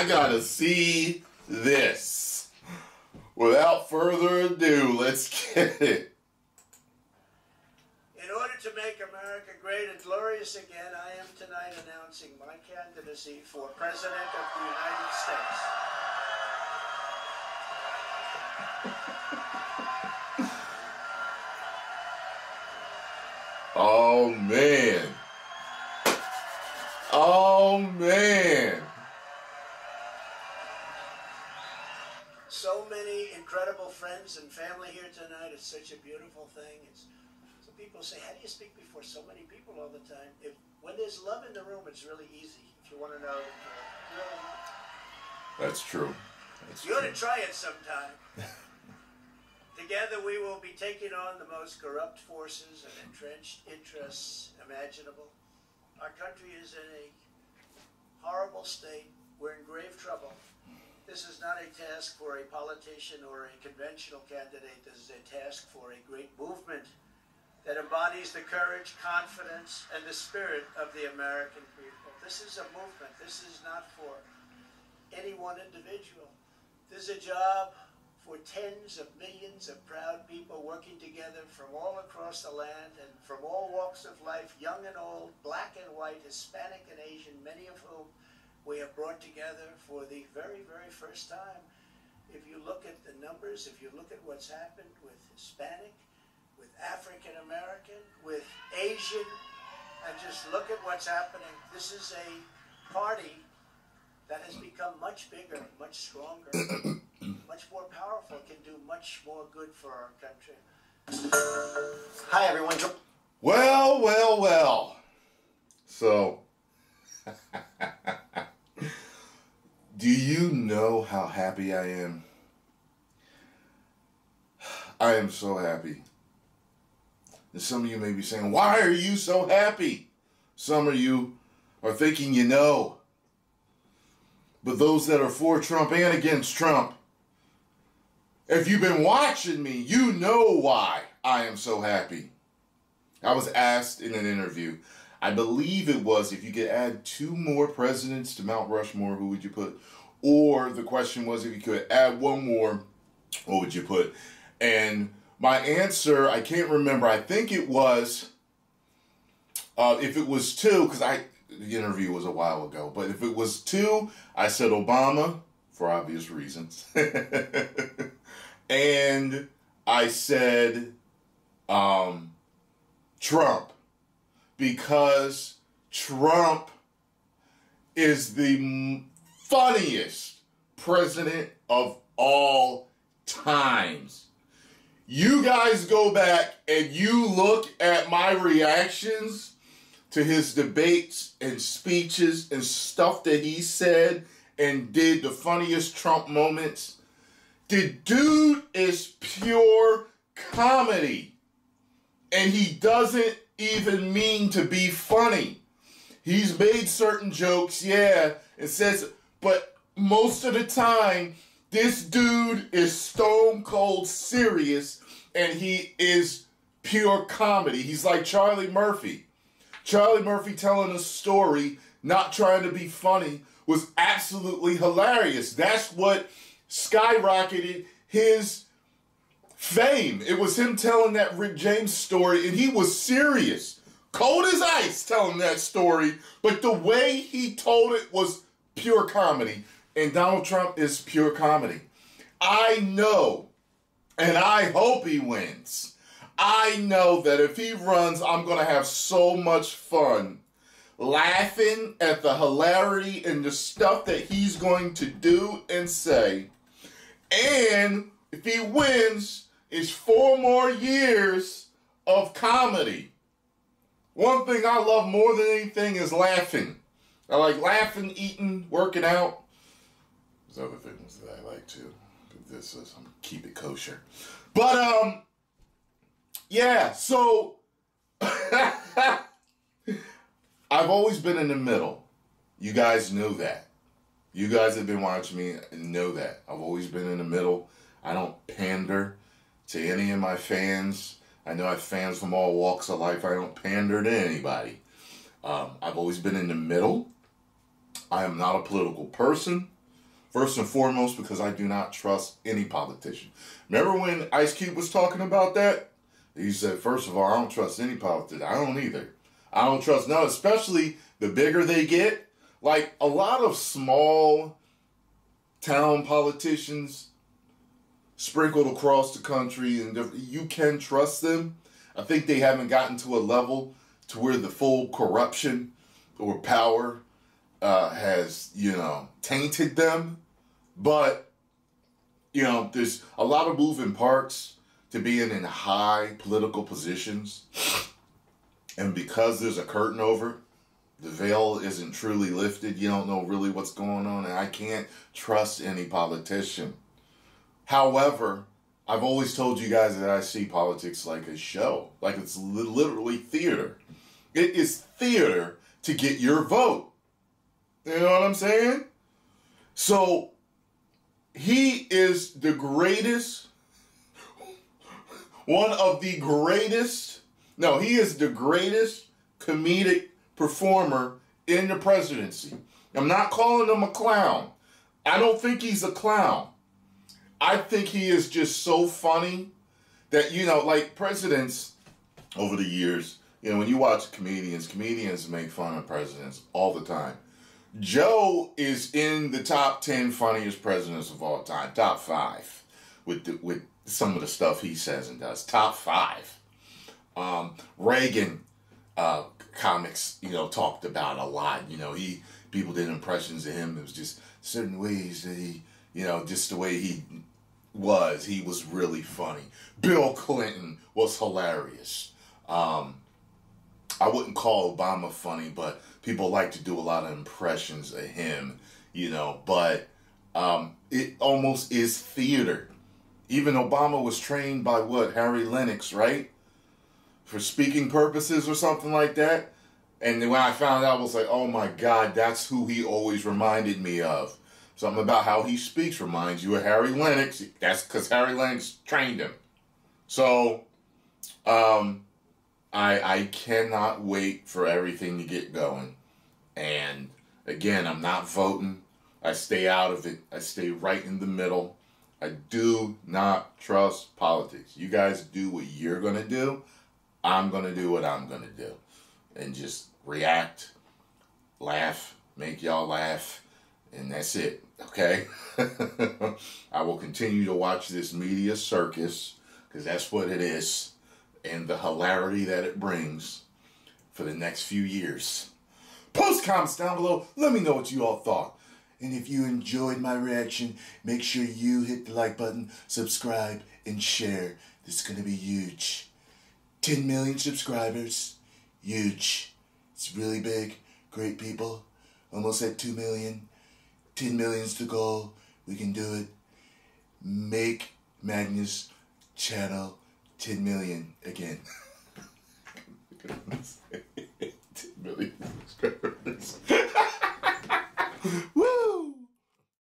I gotta see this. Without further ado, let's get it. In order to make America great and glorious again, I am tonight announcing my candidacy for President of the United States. Oh, man. Oh, man. So many incredible friends and family here tonight. It's such a beautiful thing. So people say, how do you speak before so many people all the time? When there's love in the room, it's really easy. If you want to know that really... That's true. You ought to try it sometime. Together we will be taking on the most corrupt forces and entrenched interests imaginable. Our country is in a horrible state. We're in grave trouble. This is not a task for a politician or a conventional candidate. This is a task for a great movement that embodies the courage, confidence, and the spirit of the American people. This is a movement. This is not for any one individual. This is a job for tens of millions of proud people working together from all across the land and from all walks of life, young and old, black and white, Hispanic and Asian, many of whom we have brought together for the very, very first time. If you look at the numbers, if you look at what's happened with Hispanic, with African American, with Asian, and just look at what's happening, this is a party that has become much bigger, much stronger, much more powerful, can do much more good for our country. Hi, everyone. Well, well, well. So, do you know how happy I am? I am so happy. And some of you may be saying, why are you so happy? Some of you are thinking you know. But those that are for Trump and against Trump, if you've been watching me, you know why I am so happy. I was asked in an interview, I believe it was, if you could add 2 more presidents to Mount Rushmore, who would you put? Or the question was, if you could add 1 more, what would you put? And my answer, I can't remember. I think it was, if it was 2, because the interview was a while ago, but if it was 2, I said Obama, for obvious reasons. And I said Trump, because Trump is the funniest president of all times. You guys go back and you look at my reactions to his debates and speeches and stuff that he said and did, the funniest Trump moments. The dude is pure comedy. And he doesn't even mean to be funny. He's made certain jokes, yeah, and says, but most of the time, this dude is stone cold serious and he is pure comedy. He's like Charlie Murphy. Charlie Murphy telling a story, not trying to be funny, was absolutely hilarious. That's what skyrocketed his fame. It was him telling that Rick James story, and he was serious. Cold as ice telling that story, but the way he told it was pure comedy. And Donald Trump is pure comedy. I know, and I hope he wins. I know that if he runs, I'm going to have so much fun laughing at the hilarity and the stuff that he's going to do and say. And if he wins, it's 4 more years of comedy. One thing I love more than anything is laughing. I like laughing, eating, working out. There's other things that I like too. But this is, I'm keep it kosher. But yeah, so I've always been in the middle. You guys know that. You guys have been watching me and know that. I've always been in the middle. I don't pander to any of my fans. I know I have fans from all walks of life. I don't pander to anybody. I've always been in the middle. I am not a political person. First and foremost, because I do not trust any politician. Remember when Ice Cube was talking about that? He said, first of all, I don't trust any politician. I don't either. I don't trust none, especially the bigger they get. Like, a lot of small town politicians sprinkled across the country, and you can trust them. I think they haven't gotten to a level to where the full corruption or power has, tainted them. But, there's a lot of moving parts to being in high political positions. And because there's a curtain over it, the veil isn't truly lifted. You don't know really what's going on, and I can't trust any politician. However, I've always told you guys that I see politics like a show, like it's literally theater. It is theater to get your vote. You know what I'm saying? So, he is the greatest, he is the greatest comedic performer in the presidency. I'm not calling him a clown. I don't think he's a clown. I think he is just so funny that, like presidents over the years, when you watch comedians make fun of presidents all the time. Joe is in the top 10 funniest presidents of all time, top 5, with some of the stuff he says and does, top 5. Reagan, comics, talked about a lot. People did impressions of him. It was just certain ways that he, just the way he was really funny. Bill Clinton was hilarious. I wouldn't call Obama funny, but people like to do a lot of impressions of him, but it almost is theater. Even Obama was trained by Harry Lennox, right? For speaking purposes or something like that. And then when I found out, I was like, oh my God, that's who he always reminded me of. Something about how he speaks reminds you of Harry Lennox. That's because Harry Lennox trained him. So, I cannot wait for everything to get going. And again, I'm not voting. I stay out of it. I stay right in the middle. I do not trust politics. You guys do what you're going to do. I'm going to do what I'm going to do. And just react, laugh, make y'all laugh, and that's it, okay? I will continue to watch this media circus, because that's what it is, and the hilarity that it brings for the next few years. Post comments down below. Let me know what you all thought. And if you enjoyed my reaction, make sure you hit the like button, subscribe, and share. This is going to be huge. 10 million subscribers. Huge. It's really big. Great people. Almost at 2 million. 10 million's the goal. We can do it. Make Magnus channel 10 million again. 10 million subscribers.